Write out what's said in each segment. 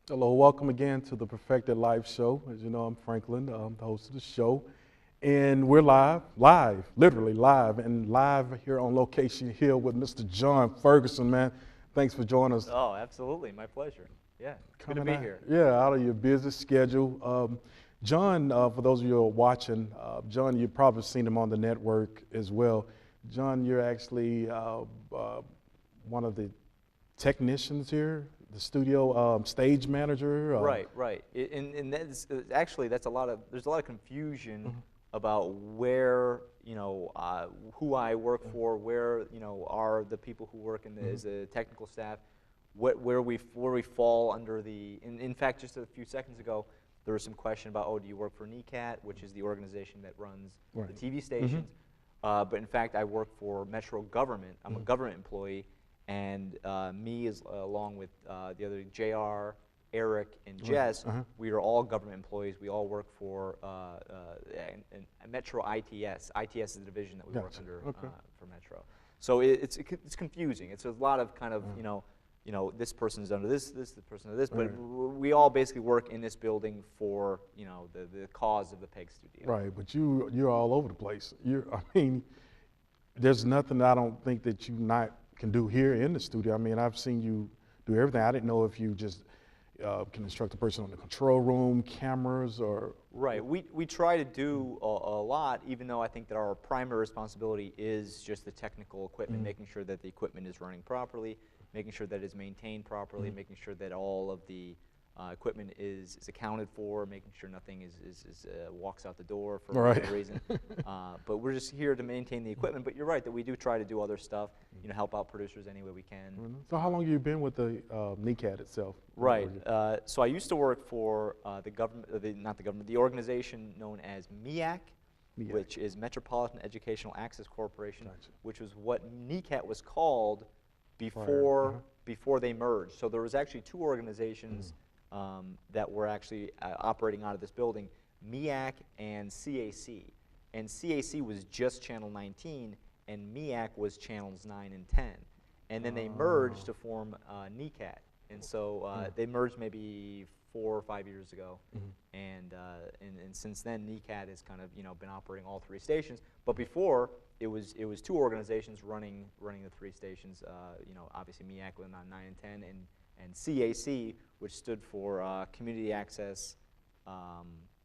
Hello, welcome again to the Perfected Life show. As you know, I'm Franklin, the host of the show. And we're literally live, and live here on location here with Mr. John Ferguson, man. Thanks for joining us. Oh, absolutely. My pleasure. Yeah, good to Coming be here. Yeah, out of your busy schedule. John, for those of you who are watching, John, you've probably seen him on the network as well. John, you're actually one of the technicians here, the studio stage manager. Right. And that's, actually, there's a lot of confusion about where, who I work for, where, are the people who work in as a technical staff, where we fall under the, in fact, just a few seconds ago, there was some question about, do you work for NECAT, which is the organization that runs the TV stations, but in fact, I work for Metro Government. I'm a government employee, and me, along with the other JR, Eric, and Jess, we are all government employees. We all work for Metro ITS. ITS is the division that we work under for Metro. So it's confusing. It's a lot of kind of, this person's under this person under this, but we all basically work in this building for, the cause of the PEG studio. Right, but you're all over the place. I mean, there's nothing I don't think that you can do here in the studio. I mean, I've seen you do everything. I didn't know if you just can instruct the person on the control room, cameras, or... Right, we try to do a lot, even though I think that our primary responsibility is just the technical equipment, making sure that the equipment is running properly, making sure that it's maintained properly, making sure that all of the equipment is accounted for, making sure nothing walks out the door for whatever reason. But we're just here to maintain the equipment. But you're right that we do try to do other stuff, help out producers any way we can. So how long have you been with the NECAT itself? Right. So I used to work for the government, the organization known as MEAC, which is Metropolitan Educational Access Corporation, which was what NECAT was called before they merged. So there was actually two organizations that were actually operating out of this building, MEAC and CAC. And CAC was just Channel 19, and MEAC was Channels 9 and 10. And then they merged to form NECAT. And so they merged maybe 4 or 5 years ago. And since then, NECAT has kind of been operating all three stations. But before, it was two organizations running the three stations. Obviously MEAC went on 9 and 10, and CAC, which stood for Community Access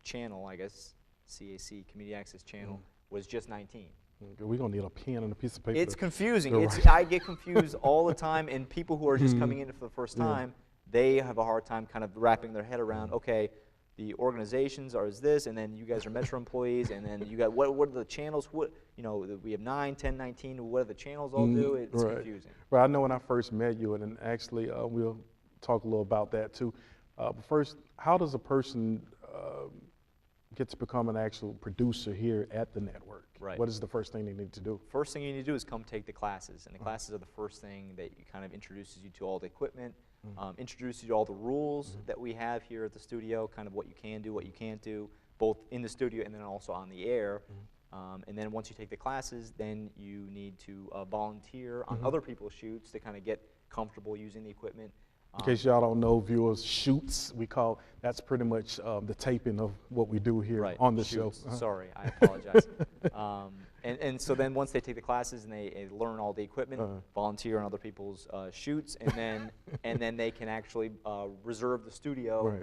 Channel, I guess. CAC, Community Access Channel, was just 19. We're going to need a pen and a piece of paper. It's confusing. I get confused all the time, and people who are just coming in for the first time, they have a hard time kind of wrapping their head around, okay, the organizations are this, and then you guys are Metro employees, and then you got, what are the channels? We have 9, 10, 19, what do the channels all do? It's confusing. Well, I know when I first met you, and actually we'll talk a little about that too. But first, how does a person get to become an actual producer here at the network? Right. What is the first thing they need to do? First thing you need to do is come take the classes, and the classes are the first thing that kind of introduces you to all the equipment, introduces you to all the rules that we have here at the studio, kind of what you can do, what you can't do, both in the studio and then also on the air. And then once you take the classes, then you need to volunteer on other people's shoots to kind of get comfortable using the equipment. In case y'all don't know, viewers, shoots, that's pretty much the taping of what we do here on the show. Sorry, I apologize. And so then once they take the classes and they learn all the equipment, volunteer on other people's shoots, and then they can actually reserve the studio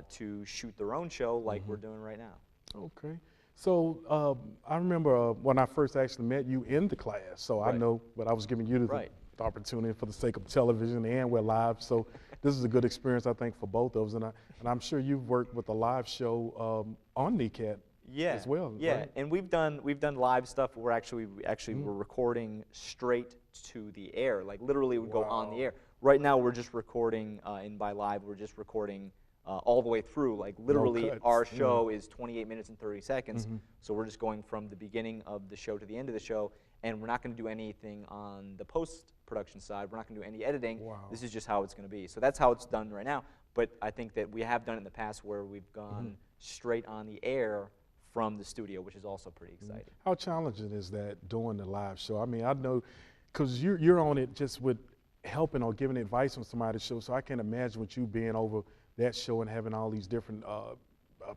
to shoot their own show like we're doing right now. Okay. So I remember when I first actually met you in the class, so I know, but I was giving you the opportunity for the sake of television, and we're live, so this is a good experience, I think, for both of us, and I'm sure you've worked with a live show on NECAT as well. Yeah, and we've done live stuff. We're we're recording straight to the air, like literally we go on the air. Right now we're just recording, and by live we're just recording all the way through, like literally our show is 28 minutes and 30 seconds, so we're just going from the beginning of the show to the end of the show, and we're not going to do anything on the post-production side. We're not going to do any editing. This is just how it's going to be. So that's how it's done right now, but I think that we have done it in the past where we've gone straight on the air from the studio, which is also pretty exciting. How challenging is that doing the live show? I mean, I know, because you're on it just with helping or giving advice on somebody's show, so I can't imagine with you being over that show and having all these different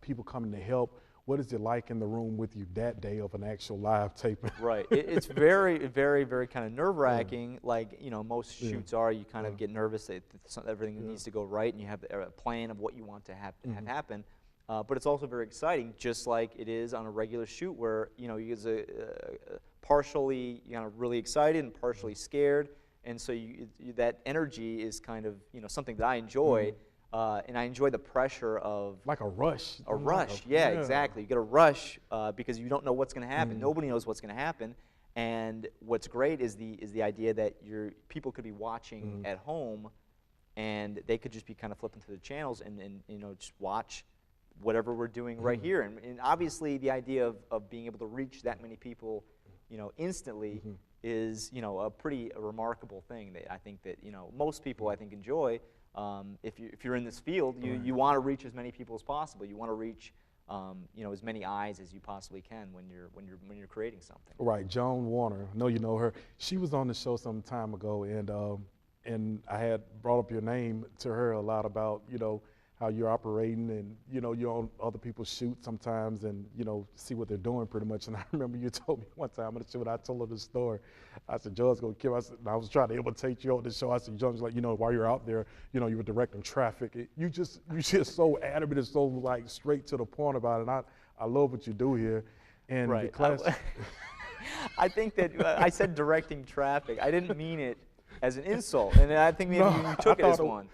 people coming to help. What is it like in the room with you that day of an actual live taping? Right. It's very, very, very kind of nerve-wracking. Like, you know, most shoots are. You kind of get nervous that everything needs to go right, and you have a plan of what you want to have happen. But it's also very exciting, just like it is on a regular shoot, where you know you get partially really excited and partially scared, and so that energy is kind of something that I enjoy. And I enjoy the pressure of like a rush. A rush, yeah, exactly. You get a rush because you don't know what's going to happen. Nobody knows what's going to happen. And what's great is the idea that people could be watching at home, and they could just be kind of flipping through the channels and just watch whatever we're doing right here. And obviously, the idea of being able to reach that many people, instantly is a pretty remarkable thing that I think that most people I think enjoy. If you're in this field, you want to reach as many people as possible. You want to reach as many eyes as you possibly can when you're creating something. Right, Joan Warner. I know you know her. She was on the show some time ago, and I had brought up your name to her a lot about how you're operating, and you're on other people's shoots sometimes, and see what they're doing pretty much. And I remember you told me one time on the show, I told her this story. I said, Joe's gonna kill. I was trying to imitate you on the show. I said, Joe's like, while you're out there, you were directing traffic. You're just so adamant and so like straight to the point about it. And I love what you do here. And right. the class. I think that I said directing traffic. I didn't mean it as an insult, and I think maybe you took it as one.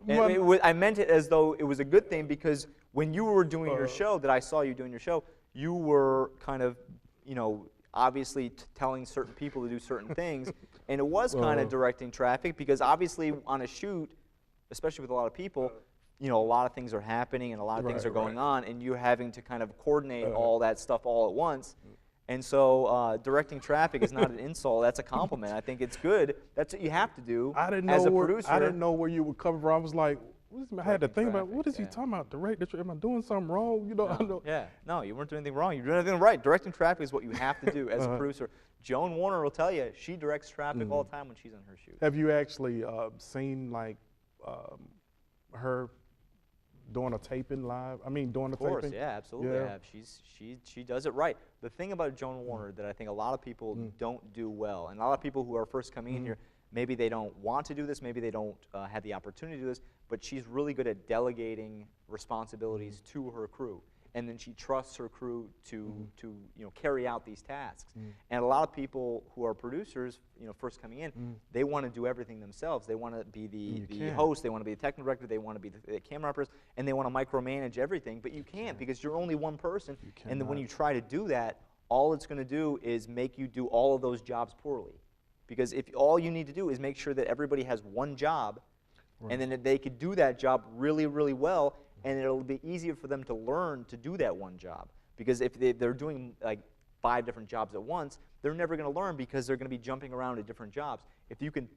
And I meant it as though it was a good thing, because when you were doing your show, that I saw you doing your show, you were kind of, obviously telling certain people to do certain things, and it was kind of directing traffic, because obviously on a shoot, especially with a lot of people, a lot of things are happening and a lot of things are going on, and you're having to kind of coordinate all that stuff all at once. And so directing traffic is not an insult. That's a compliment. I think it's good. That's what you have to do as a producer. I didn't know where you were coming from. I was like, I had to think about, what is he talking about? Direct? Am I doing something wrong? I know. Yeah. No, you weren't doing anything wrong. You're doing everything right. Directing traffic is what you have to do as a producer. Joan Warner will tell you, she directs traffic all the time when she's on her shoot. Have you actually seen like her doing a taping live? I mean, doing a taping? Of course, yeah, absolutely. Yeah. She does it right. The thing about Joan Warner that I think a lot of people don't do well, and a lot of people who are first coming in here, maybe they don't want to do this, maybe they don't have the opportunity to do this, but she's really good at delegating responsibilities to her crew. And then she trusts her crew to carry out these tasks. And a lot of people who are producers, first coming in, they want to do everything themselves. They want to be the host, they want to be the technical director, they want to be the camera operators, and they want to micromanage everything. But you can't, because you're only one person. And then when you try to do that, all it's going to do is make you do all of those jobs poorly. Because if all you need to do is make sure that everybody has one job, and then if they could do that job really, really well, and it'll be easier for them to learn to do that one job. Because if they're doing like 5 different jobs at once, they're never going to learn, because they're going to be jumping around to different jobs. If you could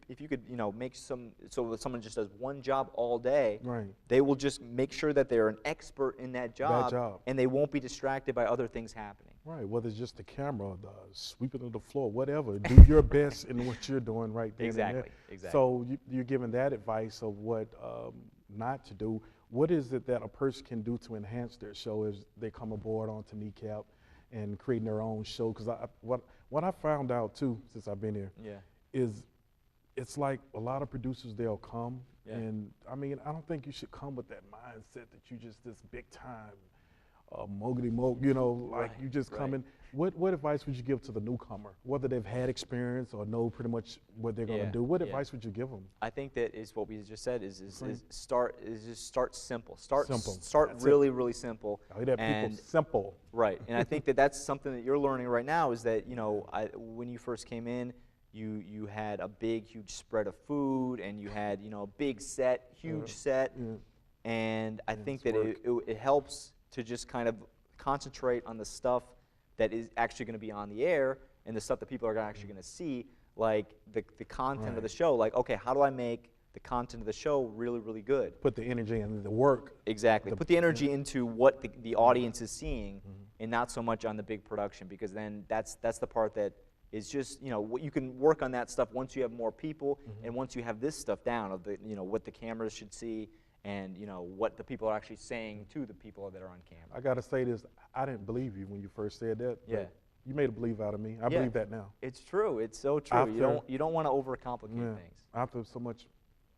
make so that someone just does one job all day, they will just make sure that they're an expert in that job, and they won't be distracted by other things happening. Right, whether it's just the camera, the sweeping of the floor, whatever. Do your best in what you're doing right there. Exactly. So you're giving that advice of what not to do. What is it that a person can do to enhance their show as they come aboard onto Kneecap and creating their own show? Because what I found out too, since I've been here, is it's like a lot of producers, they'll come, and I mean, I don't think you should come with that mindset that you just this big time you just come in. What advice would you give to the newcomer, whether they've had experience or know pretty much what they're going to do? What advice would you give them? I think that is what we just said is start simple. Start really, really simple. I hear that people simple. Right, and I think that's something that you're learning right now, is that when you first came in, you had a big, huge spread of food, and you had a big set, huge set, and I think that it helps to just kind of concentrate on the stuff that is actually going to be on the air, and the stuff that people are actually going to see, like the content of the show. Like, okay, how do I make the content of the show really, really good? Put the energy in the work. Exactly. Put the energy into what the audience is seeing, and not so much on the big production, because then that's the part that is just, what you can work on that stuff once you have more people, and once you have this stuff down of what the cameras should see, and you know what the people are actually saying to the people that are on camera. I gotta say this, I didn't believe you when you first said that. Yeah. You made a believe out of me. I believe that now. It's true. It's so true. You don't want to overcomplicate things. After so much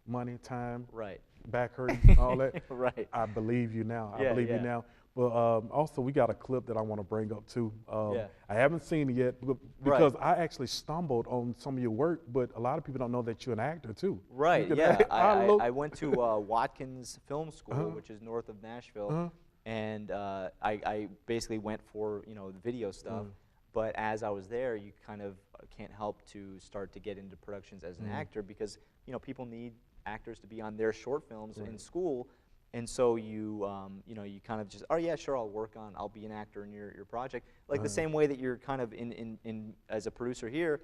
money, time, right, back hurting, all that. right. I believe you now. I Yeah, believe you now. But also, we got a clip that I want to bring up too. I haven't seen it yet because I actually stumbled on some of your work, but a lot of people don't know that you're an actor too. Right, yeah. I went to Watkins Film School, which is north of Nashville, and I basically went for, you know, the video stuff. But as I was there, you kind of can't help to start to get into productions as an actor because, you know, people need actors to be on their short films in school. And so you know, you kind of just, oh yeah, sure, I'll be an actor in your project. Like the same way that you're kind of in as a producer here,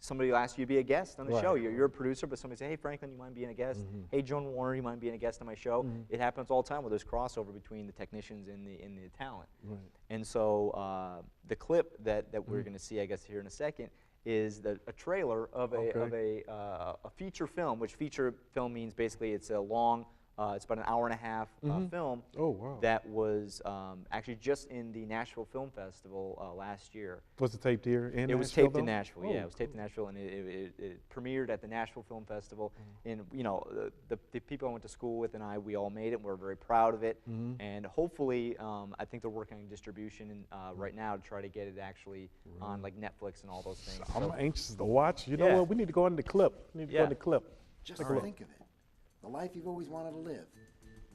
somebody will ask you to be a guest on the show. You're a producer, but somebody say, hey Franklin, you mind being a guest? Hey Joan Warner, you mind being a guest on my show? It happens all the time where there's crossover between the technicians and the talent. And so the clip that we're going to see, I guess, here in a second, is a trailer of a feature film, which feature film means basically it's a long, it's about an hour and a half film that was actually just in the Nashville Film Festival last year. Was it taped here in Nashville? It was taped in Nashville, yeah. It was taped in Nashville, and it premiered at the Nashville Film Festival. And, you know, the people I went to school with and we all made it, and we're very proud of it. And hopefully, I think they're working on distribution right now to try to get it actually on, like, Netflix and all those things. I'm anxious to watch. You know what? We need to go into the clip. Just think of it. The life you've always wanted to live,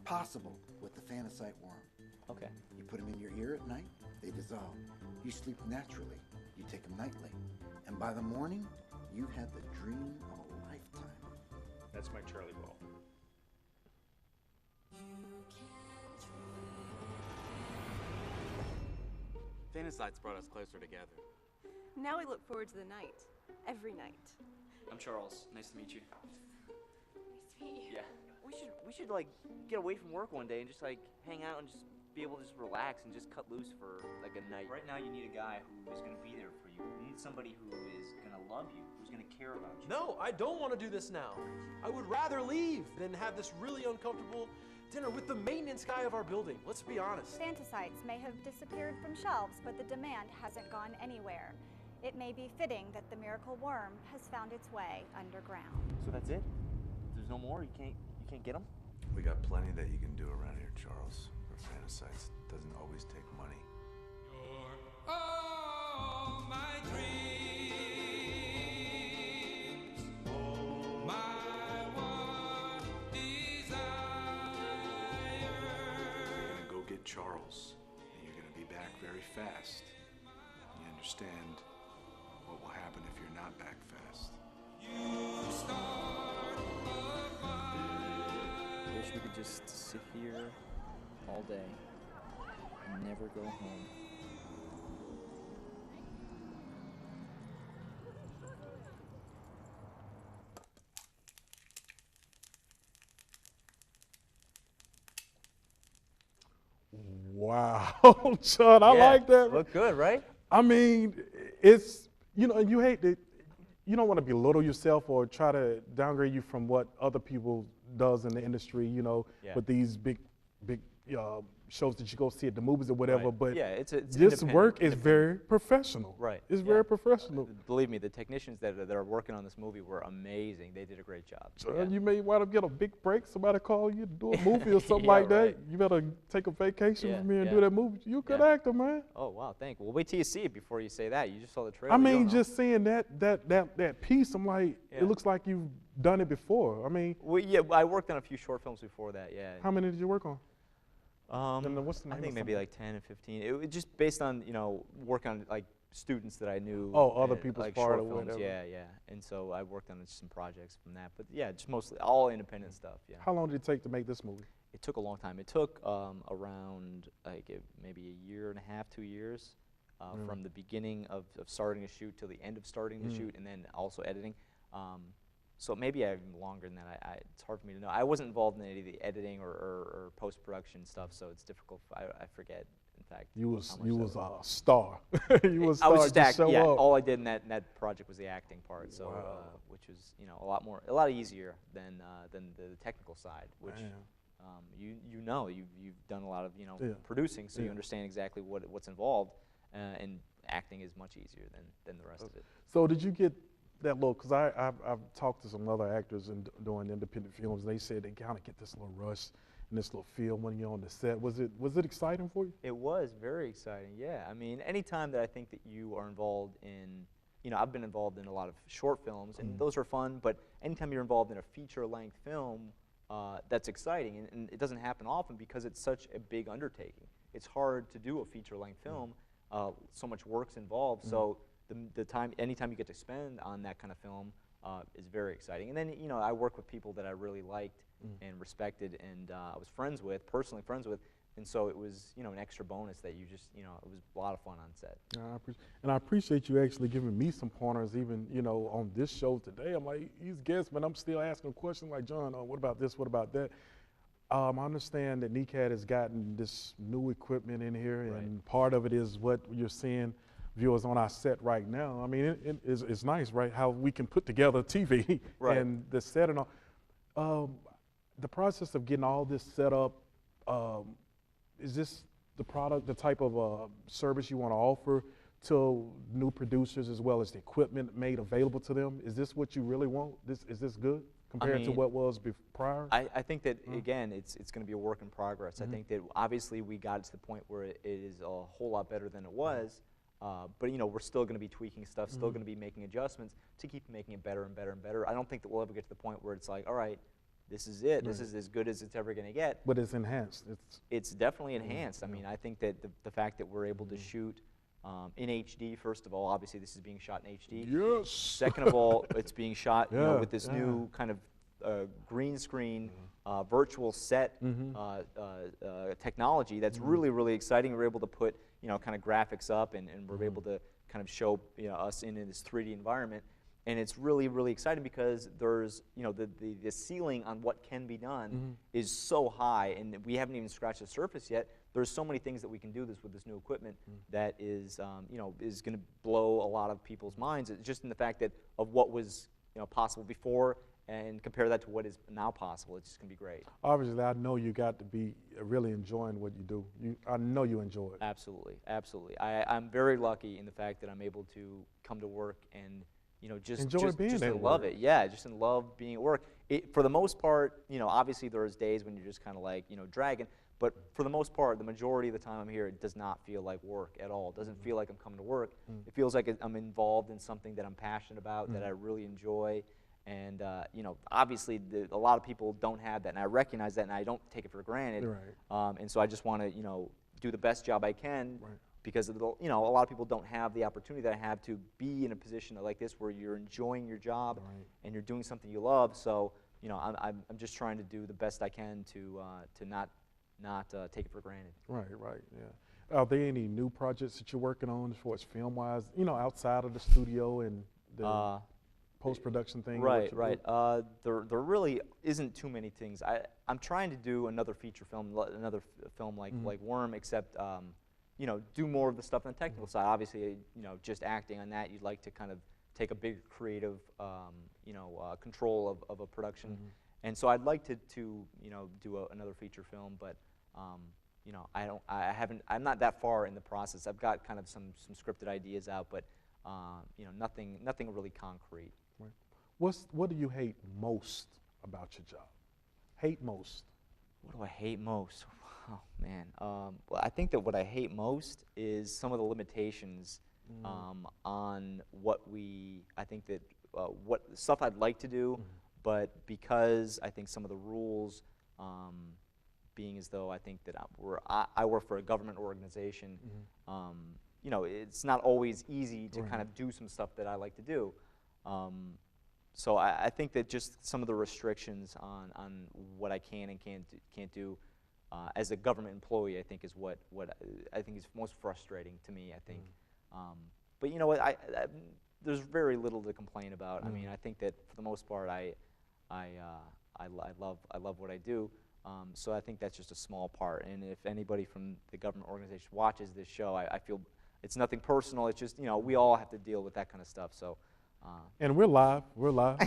possible with the Fantasite worm. Okay. You put them in your ear at night, they dissolve. You sleep naturally, you take them nightly. And by the morning, you had the dream of a lifetime. That's my Charlie ball. Fantasite's brought us closer together. Now we look forward to the night, every night. I'm Charles. Nice to meet you. Yeah. We should like get away from work one day and just like hang out and just be able to just relax and just cut loose for like a night. Right now you need a guy who is going to be there for you. You need somebody who is going to love you, who's going to care about you. No, I don't want to do this now. I would rather leave than have this really uncomfortable dinner with the maintenance guy of our building. Let's be honest. Fantasites may have disappeared from shelves, but the demand hasn't gone anywhere. It may be fitting that the miracle worm has found its way underground. So that's it? There's no more? You can't get them? We got plenty that you can do around here, Charles. For Fanasites, it doesn't always take money. You're all my dreams, my one desire. You're gonna go get Charles, and you're gonna be back very fast. You understand what will happen if you're not back fast. You start a fire. I wish we could just sit here all day and never go home. Wow, Chud, I like that. Look good, right? I mean, it's, you know, you hate to, you don't want to belittle yourself or try to downgrade you from what other people does in the industry, you know, with these big shows that you go see at the movies or whatever. But yeah, it's this work is very professional. Right. It's very professional. Believe me, the technicians that are working on this movie were amazing. They did a great job. So you may want to get a big break. Somebody call you to do a movie or something like that. You better take a vacation from here and do that movie. You're a good actor, man. Oh wow, thank you. Well, wait till you see it before you say that. You just saw the trailer. I mean, just seeing that piece, I'm like, it looks like you've done it before. I mean, well, yeah, I worked on a few short films before that. Yeah. How many did you work on? What's the name? I think maybe like 10 and 15. It was just based on, you know, work on like students that I knew. Oh, other people's like part short or films. whatever. Yeah, yeah. And so I worked on some projects from that. But yeah, just mostly all independent stuff. Yeah. How long did it take to make this movie? It took a long time. It took around like maybe a year and a half, 2 years, from the beginning of starting a shoot till the end of starting the shoot, and then also editing. So maybe even longer than that. It's hard for me to know. I wasn't involved in any of the editing or post-production stuff, so it's difficult. I forget, in fact. You was a star. You was I was just show yeah. up. All I did in that project was the acting part, so which was, you know, a lot easier than the technical side, which you know you've done a lot of Yeah. producing, so you Yeah. understand exactly what's involved, and acting is much easier than the rest of it. So did you get that little, because I've talked to some other actors doing independent films, and they said they kind of get this little rush and this little feel when you're on the set. Was it exciting for you? It was very exciting, yeah. I mean, anytime that I think that you are involved in, I've been involved in a lot of short films, and those are fun, but anytime you're involved in a feature-length film, that's exciting, and it doesn't happen often because it's such a big undertaking. It's hard to do a feature-length film, so much work's involved, so anytime you get to spend on that kind of film is very exciting. And then, I work with people that I really liked and respected, and I was personally friends with, and so it was, an extra bonus that you just, it was a lot of fun on set. I appreciate you actually giving me some pointers, even, on this show today. I'm like, he's guest, but I'm still asking questions like, John, what about this, what about that? I understand that NECAD has gotten this new equipment in here, and part of it is what you're seeing viewers on our set right now. I mean, it's nice, right, how we can put together TV and the set and all. The process of getting all this set up, is this the type of service you want to offer to new producers as well as the equipment made available to them? Is this what you really want? Is this good compared to what was prior? I think that, again, it's going to be a work in progress. I think that obviously we got to the point where it is a whole lot better than it was. But we're still going to be tweaking stuff, still going to be making adjustments to keep making it better and better and better. I don't think that we'll ever get to the point where it's like, all right, this is it. This is as good as it's ever going to get. But it's enhanced. It's definitely enhanced. I mean, I think that the fact that we're able to shoot in HD, first of all, obviously this is being shot in HD. Yes. Second of all, it's being shot with this new kind of green screen virtual set technology that's really, really exciting. We're able to put kind of graphics up, and we're able to kind of show us in this 3D environment. And it's really, really exciting because there's, the ceiling on what can be done is so high, and we haven't even scratched the surface yet. There's so many things that we can do with this new equipment that is, is going to blow a lot of people's minds. It's just in the fact that of what was, possible before, and compare that to what is now possible. It's just going to be great. Obviously, I know you got to be really enjoying what you do. I know you enjoy it. Absolutely, absolutely. I'm very lucky in the fact that I'm able to come to work and just enjoy being just at love work. it. Yeah, just love being at work. For the most part, obviously there's days when you're just kind of like, dragging, but for the most part, the majority of the time I'm here, it does not feel like work at all. It doesn't feel like I'm coming to work. It feels like I'm involved in something that I'm passionate about, that I really enjoy. And, obviously a lot of people don't have that, and I recognize that, and I don't take it for granted. And so I just want to, do the best job I can, because a lot of people don't have the opportunity that I have to be in a position like this where you're enjoying your job and you're doing something you love. So, I'm just trying to do the best I can to not take it for granted. Right, yeah. Are there any new projects that you're working on as far as film-wise, outside of the studio and the post-production thing? Right. There really isn't too many things. I'm trying to do another feature film, another film like Worm, except do more of the stuff on the technical side. Obviously, just acting on that, you'd like to kind of take a bigger creative, control of a production. And so I'd like to do another feature film, but I'm not that far in the process. I've got kind of some scripted ideas out, but nothing really concrete. What do you hate most about your job? Hate most? What do I hate most? Oh man, well, I think that what I hate most is some of the limitations on what I think that what stuff I'd like to do, but because I think some of the rules, being as though I think that I work for a government organization, it's not always easy to kind of do some stuff that I like to do. So I think that just some of the restrictions on what I can and can't do as a government employee, I think is what I think is most frustrating to me. I think, but you know what? There's very little to complain about. I mean, I think that for the most part, I love what I do. So I think that's just a small part. And if anybody from the government organization watches this show, I feel it's nothing personal. It's just we all have to deal with that kind of stuff. So. And we're live, and we're not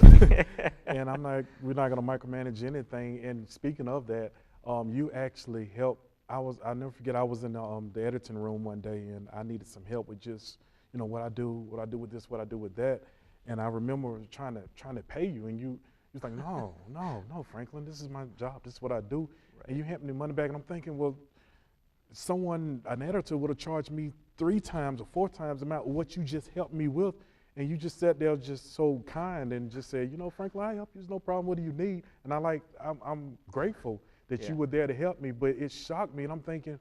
going to micromanage anything. And speaking of that, you actually helped. I'll never forget, I was in the editing room one day, and I needed some help with just, what I do with this, what I do with that. And I remember trying to pay you, and you was like, no, Franklin, this is my job, this is what I do. Right. And you handed me money back, and I'm thinking, well, an editor would have charged me 3 times or 4 times the amount of what you just helped me with. And you just sat there just so kind and just said, Franklin, I help you, there's no problem, what do you need? And I'm grateful that you were there to help me, but it shocked me, and I'm thinking,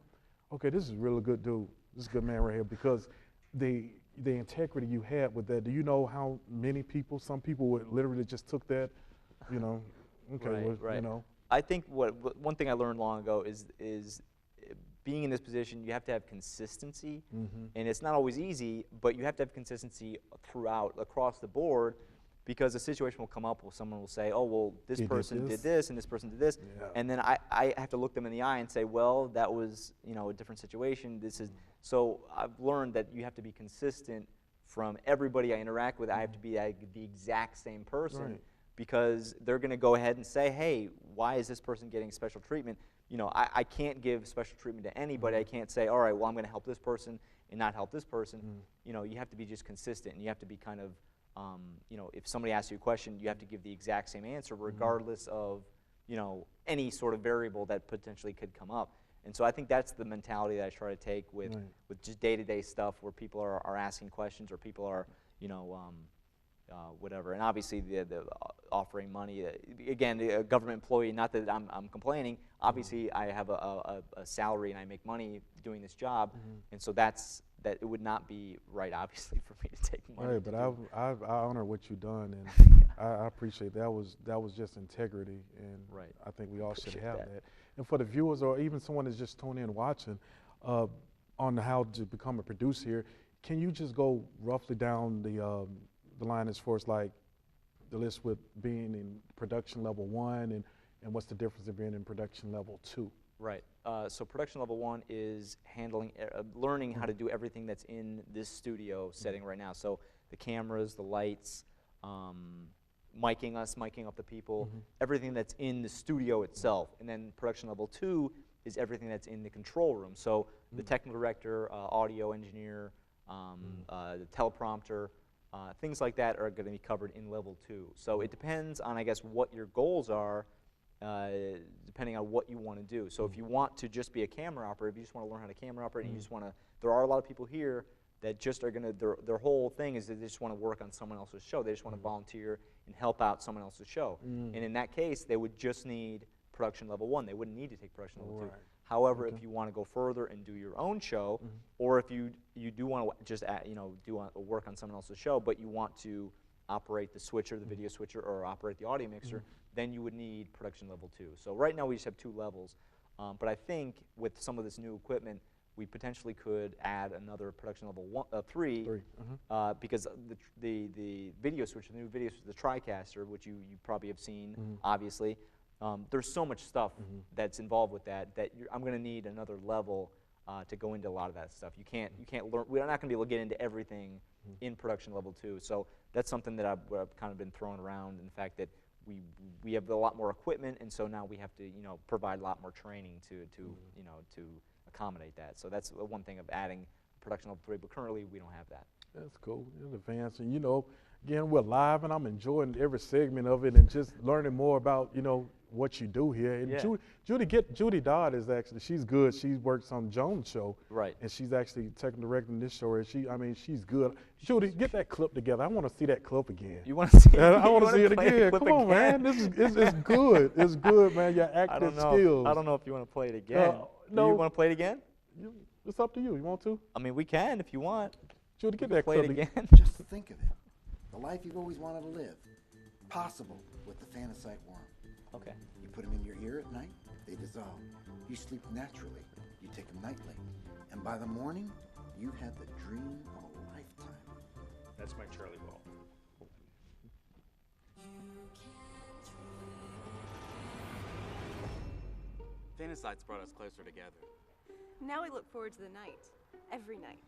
okay, this is really good dude. This is a good man right here, because the integrity you had with that. Do you know how many people, some people would literally just took that, okay, right. I think one thing I learned long ago is being in this position, you have to have consistency, and it's not always easy, but you have to have consistency across the board, because a situation will come up where someone will say, oh, well, this person did this, and this person did this, and then I have to look them in the eye and say, well, that was a different situation. So I've learned that you have to be consistent from everybody I interact with. I have to be the exact same person, because they're going to go ahead and say, hey, why is this person getting special treatment? I can't give special treatment to anybody. I can't say, all right, well, I'm going to help this person and not help this person. You have to be just consistent, and you have to be kind of, if somebody asks you a question, you have to give the exact same answer regardless of, any sort of variable that potentially could come up. And so I think that's the mentality that I try to take with just day-to-day stuff where people are asking questions, or people are, whatever. And obviously the offering money, again, a government employee, not that I'm complaining, obviously I have a salary and I make money doing this job, and so that it would not be right, obviously, for me to take money. Right, but I honor what you've done, and I appreciate that. That was just integrity, and I think we all should have that. And for the viewers, or even someone that's just tuning in watching, on how to become a producer here, can you just go roughly down the line as far as like the list with being in production level 1, and what's the difference of being in production level 2? Right. So production level 1 is learning how to do everything that's in this studio setting right now. So the cameras, the lights, miking up the people, everything that's in the studio itself. And then production level 2 is everything that's in the control room. So the technical director, audio engineer, the teleprompter, things like that are going to be covered in level 2. So it depends on, I guess, what your goals are, depending on what you want to do. So if you want to just be a camera operator, if you just want to learn how to camera operate, and you just want to, there are a lot of people here that just are going to, their whole thing is that they just want to work on someone else's show. They just want to volunteer and help out someone else's show. And in that case, they would just need production level 1. They wouldn't need to take production level 2. However, if you want to go further and do your own show, or if you do want to just work on someone else's show, but you want to operate the switcher, the video switcher, or operate the audio mixer, then you would need production level 2. So right now we just have 2 levels, but I think with some of this new equipment, we potentially could add another production level 3, because the video switcher, the new video switcher, the TriCaster, which you probably have seen, obviously. There's so much stuff that's involved with that I'm going to need another level to go into a lot of that stuff. You can't learn. We're not going to be able to get into everything in production level 2. So that's something that I've kind of been throwing around. In the fact that we have a lot more equipment, and so now we have to provide a lot more training to accommodate that. So that's one thing of adding production level 3. But currently we don't have that. That's cool. In advance, and again, we're live, and I'm enjoying every segment of it, and just learning more about what you do here. And Judy Dodd is actually, she's good. She works on Jones' show, and she's actually technical directing this show. And she's good. Judy, get that clip together. I want to see that clip again. You want to see? I want to see it again. Come on, man. It's good. It's good, man. Your acting skills. I don't know if you want to play it again. No. You want to play it again? It's up to you. You want to? I mean, we can if you want. Judy, get that play clip it again. Just think of it. The life you've always wanted to live. Possible with the Fantasite worm. Okay. You put them in your ear at night, they dissolve. You sleep naturally. You take them nightly. And by the morning, you had the dream of a lifetime. That's my Charlie Ball. Fantasite's brought us closer together. Now we look forward to the night. Every night.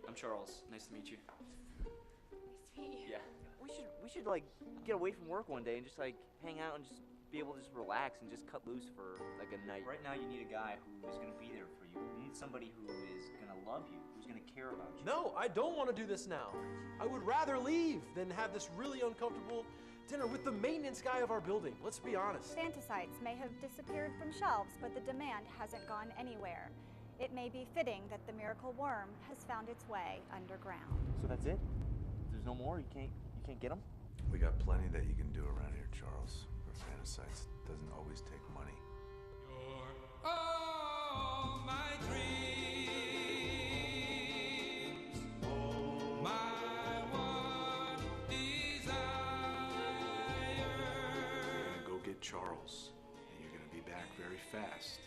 I'm Charles. Nice to meet you. Nice to meet you. Yeah. We should like get away from work one day and just like hang out and just be able to just relax and just cut loose for like a night. Right now, you need a guy who is going to be there for you. You need somebody who is going to love you, who's going to care about you. No, I don't want to do this now. I would rather leave than have this really uncomfortable dinner with the maintenance guy of our building. Let's be honest. Fantasites may have disappeared from shelves, but the demand hasn't gone anywhere. It may be fitting that the miracle worm has found its way underground. So that's it? There's no more? You can't get them? We got plenty that you can do around here, Charles. For fantasites, doesn't always take money. All my dreams, my one desire. You're gonna go get Charles, and you're gonna be back very fast.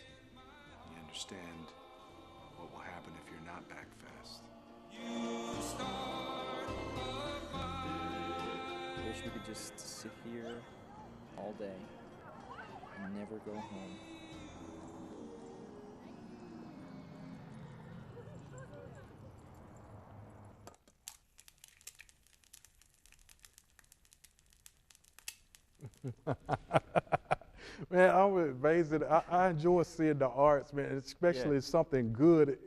You understand what will happen if you're not back fast. You start a I wish we could just sit here all day and never go home. Man, I'm amazing. I enjoy seeing the arts, man, especially something good.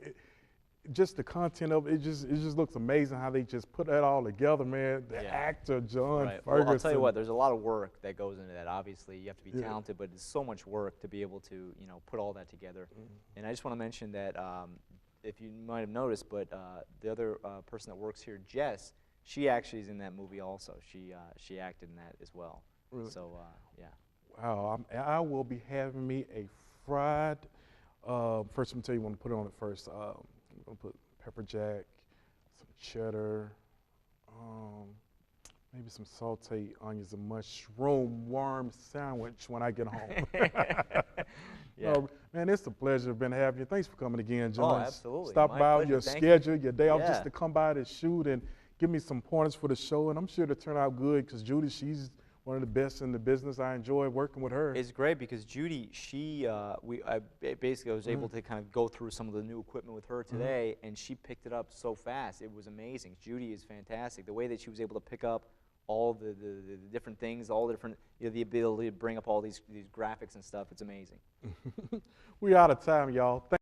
Just the content of it, it just looks amazing how they just put that all together, man. The actor, John Ferguson. Well, I'll tell you what, there's a lot of work that goes into that. Obviously, you have to be talented, but it's so much work to be able to, put all that together. And I just want to mention that, if you might have noticed, but the other person that works here, Jess, she actually is in that movie also. She acted in that as well. Really? So, yeah. Wow, I will be having me a fried, first I'm going to tell you, I want to put it on it first. I'm going to put pepper jack, some cheddar, maybe some sauteed onions, a mushroom worm sandwich when I get home. Man, it's a pleasure been having you. Thanks for coming again, John. Oh, absolutely. Stop My by pleasure. your Thank schedule, you. your day off, just to come by to shoot and give me some pointers for the show, and I'm sure it'll turn out good because Judy, she's one of the best in the business. I enjoy working with her. It's great because Judy, I basically was able to kind of go through some of the new equipment with her today, and she picked it up so fast. It was amazing. Judy is fantastic. The way that she was able to pick up all the different things, all the different, the ability to bring up all these graphics and stuff, it's amazing. We out of time, y'all.